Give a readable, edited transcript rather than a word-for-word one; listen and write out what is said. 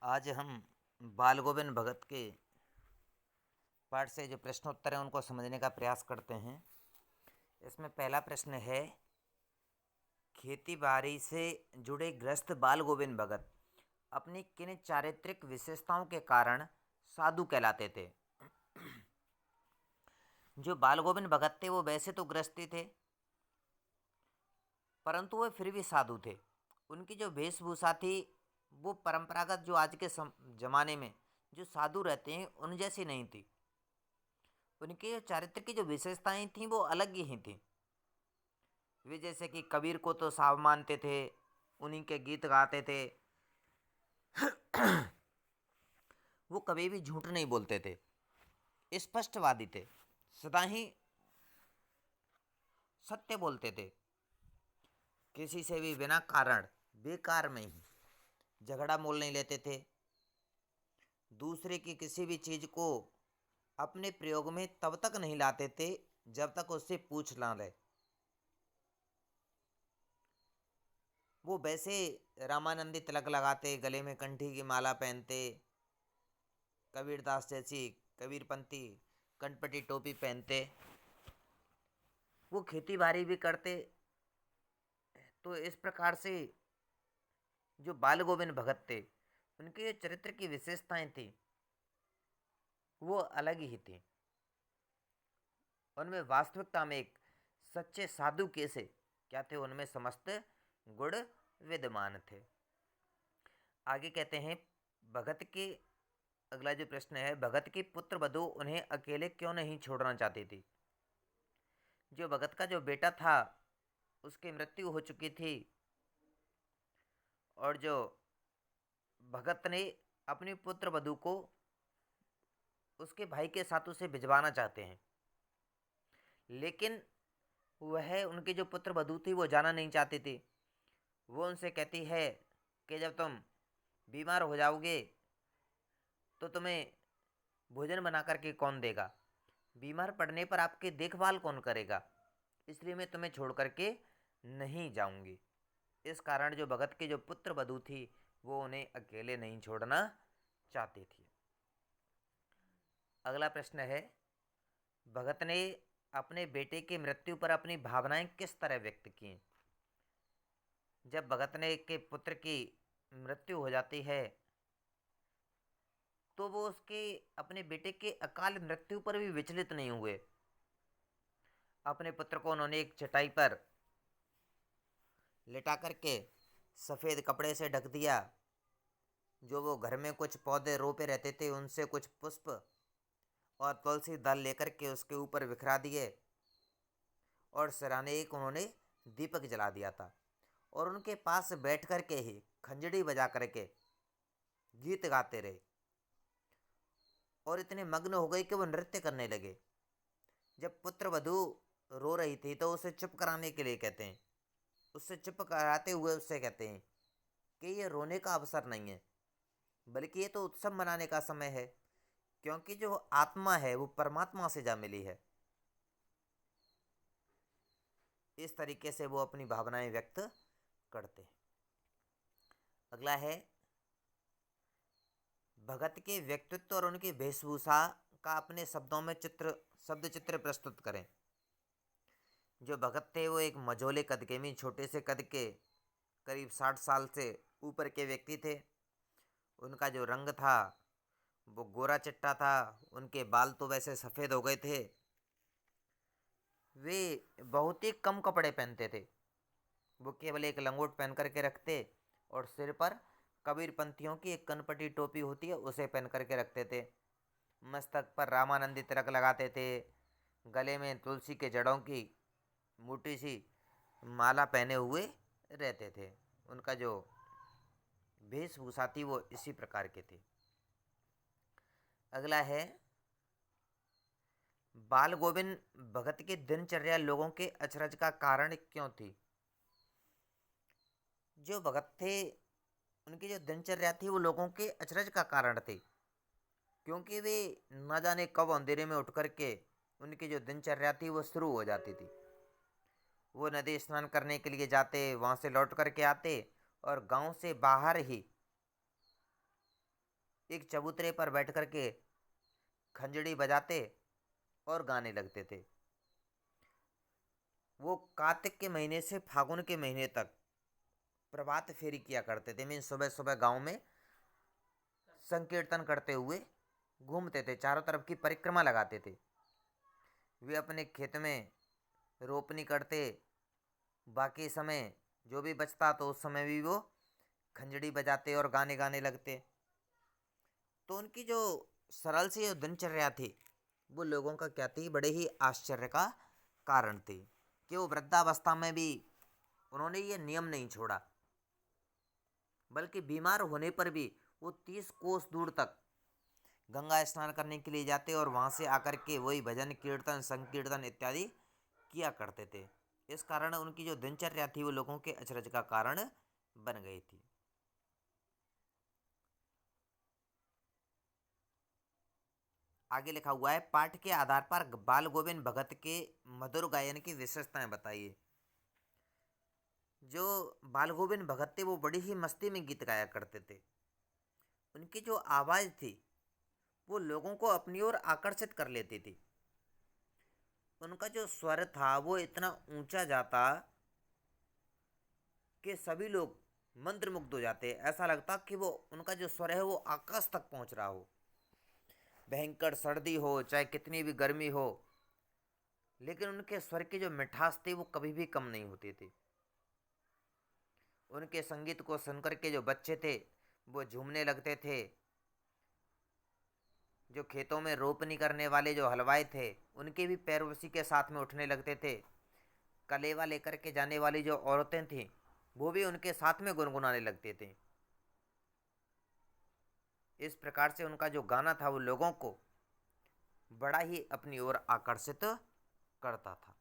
आज हम बाल गोविंद भगत के पाठ से जो प्रश्नोत्तर हैं उनको समझने का प्रयास करते हैं। इसमें पहला प्रश्न है, खेती बाड़ी से जुड़े गृहस्थ बाल गोविंद भगत अपनी किन चारित्रिक विशेषताओं के कारण साधु कहलाते थे। जो बाल गोविंद भगत थे वो वैसे तो गृहस्थी थे, परंतु वे फिर भी साधु थे। उनकी जो वेशभूषा थी वो परंपरागत जो आज के जमाने में जो साधु रहते हैं उन जैसी नहीं थी। उनके चारित्र की जो विशेषताएं थीं वो अलग ही थीं। वे जैसे कि कबीर को तो साव मानते थे, उन्हीं के गीत गाते थे। वो कभी भी झूठ नहीं बोलते थे, स्पष्टवादी थे, सदा ही सत्य बोलते थे। किसी से भी बिना कारण बेकार में ही झगड़ा मोल नहीं लेते थे। दूसरे की किसी भी चीज को अपने प्रयोग में तब तक नहीं लाते थे जब तक उससे पूछ ना ले। वो वैसे रामानंदी तिलक लगाते, गले में कंठी की माला पहनते, कबीरदास जैसी कबीरपंथी कनपटी टोपी पहनते। वो खेती बाड़ी भी करते। तो इस प्रकार से जो बाल गोविंद भगत थे उनके चरित्र की विशेषताएं थी वो अलग ही थी। उनमें वास्तविकता में एक सच्चे साधु कैसे क्या थे, उनमें समस्त गुण विद्यमान थे। आगे कहते हैं, भगत के अगला जो प्रश्न है, भगत की पुत्र वधू उन्हें अकेले क्यों नहीं छोड़ना चाहती थी। जो भगत का जो बेटा था उसकी मृत्यु हो चुकी थी और जो भगत ने अपनी पुत्र वधू को उसके भाई के साथ उसे भिजवाना चाहते हैं, लेकिन वह उनकी जो पुत्र वधू थी वो जाना नहीं चाहती थी। वो उनसे कहती है कि जब तुम बीमार हो जाओगे तो तुम्हें भोजन बना करके कौन देगा, बीमार पड़ने पर आपकी देखभाल कौन करेगा, इसलिए मैं तुम्हें छोड़ करके नहीं जाऊंगी। इस कारण जो भगत की जो पुत्र वधू थी वो उन्हें अकेले नहीं छोड़ना चाहती थी। अगला प्रश्न है, भगत ने अपने बेटे की मृत्यु पर अपनी भावनाएं किस तरह व्यक्त की। जब भगत ने के पुत्र की मृत्यु हो जाती है तो वो उसके अपने बेटे के अकाल मृत्यु पर भी विचलित नहीं हुए। अपने पुत्र को उन्होंने एक चटाई पर लिटा करके सफ़ेद कपड़े से ढक दिया। जो वो घर में कुछ पौधे रोपे रहते थे उनसे कुछ पुष्प और तुलसी दल लेकर के उसके ऊपर बिखरा दिए और सिराने एक उन्होंने दीपक जला दिया था और उनके पास बैठ कर के ही खंजड़ी बजा करके गीत गाते रहे और इतने मग्न हो गए कि वो नृत्य करने लगे। जब पुत्र वधू रो रही थी तो उसे चुप कराने के लिए कहते हैं, उससे चुप कराते हुए उससे कहते हैं कि ये रोने का अवसर नहीं है, बल्कि ये तो उत्सव मनाने का समय है, क्योंकि जो आत्मा है वो परमात्मा से जा मिली है। इस तरीके से वो अपनी भावनाएं व्यक्त करते हैं। अगला है, भगत के व्यक्तित्व और उनकी वेशभूषा का अपने शब्दों में शब्द चित्र प्रस्तुत करें। जो भगत थे वो एक मझोले कद के में छोटे से कद के करीब 60 साल से ऊपर के व्यक्ति थे। उनका जो रंग था वो गोरा चिट्टा था, उनके बाल तो वैसे सफ़ेद हो गए थे। वे बहुत ही कम कपड़े पहनते थे। वो केवल एक लंगोट पहन करके रखते और सिर पर कबीरपंथियों की एक कनपटी टोपी होती है उसे पहन करके रखते थे। मस्तक पर रामानंदी तिलक लगाते थे। गले में तुलसी के जड़ों की मोटी सी माला पहने हुए रहते थे। उनका जो वेशभूषा थी वो इसी प्रकार के थी। अगला है, बाल गोविंद भगत की दिनचर्या लोगों के अचरज का कारण क्यों थी। जो भगत थे उनकी जो दिनचर्या थी वो लोगों के अचरज का कारण थी, क्योंकि वे न जाने कब अंधेरे में उठ करके उनकी जो दिनचर्या थी वो शुरू हो जाती थी। वो नदी स्नान करने के लिए जाते, वहाँ से लौट करके आते और गांव से बाहर ही एक चबूतरे पर बैठ कर के खंजड़ी बजाते और गाने लगते थे। वो कार्तिक के महीने से फागुन के महीने तक प्रभात फेरी किया करते थे। मीन सुबह सुबह गांव में संकीर्तन करते हुए घूमते थे, चारों तरफ की परिक्रमा लगाते थे। वे अपने खेत में रोपनी करते, बाकी समय जो भी बचता तो उस समय भी वो खंजड़ी बजाते और गाने गाने लगते। तो उनकी जो सरल सी जो दिनचर्या थी वो लोगों का क्या थी, बड़े ही आश्चर्य का कारण थी कि वो वृद्धावस्था में भी उन्होंने ये नियम नहीं छोड़ा, बल्कि बीमार होने पर भी वो 30 कोस दूर तक गंगा स्नान करने के लिए जाते और वहाँ से आकर के वही भजन कीर्तन संकीर्तन इत्यादि किया करते थे। इस कारण उनकी जो दिनचर्या थी वो लोगों के अचरज का कारण बन गई थी। आगे लिखा हुआ है, पाठ के आधार पर बाल गोविंद भगत के मधुर गायन की विशेषताएं बताइए। जो बाल गोविंद भगत थे वो बड़ी ही मस्ती में गीत गाया करते थे। उनकी जो आवाज़ थी वो लोगों को अपनी ओर आकर्षित कर लेती थी। उनका जो स्वर था वो इतना ऊंचा जाता कि सभी लोग मंत्रमुग्ध हो जाते। ऐसा लगता कि वो उनका जो स्वर है वो आकाश तक पहुंच रहा हो। भयंकर सर्दी हो चाहे कितनी भी गर्मी हो, लेकिन उनके स्वर की जो मिठास थी वो कभी भी कम नहीं होती थी। उनके संगीत को सुनकर के जो बच्चे थे वो झूमने लगते थे। जो खेतों में रोपनी करने वाले जो हलवाई थे उनके भी पैर उसी के साथ में उठने लगते थे। कलेवा लेकर के जाने वाली जो औरतें थीं वो भी उनके साथ में गुनगुनाने लगते थे। इस प्रकार से उनका जो गाना था वो लोगों को बड़ा ही अपनी ओर आकर्षित करता था।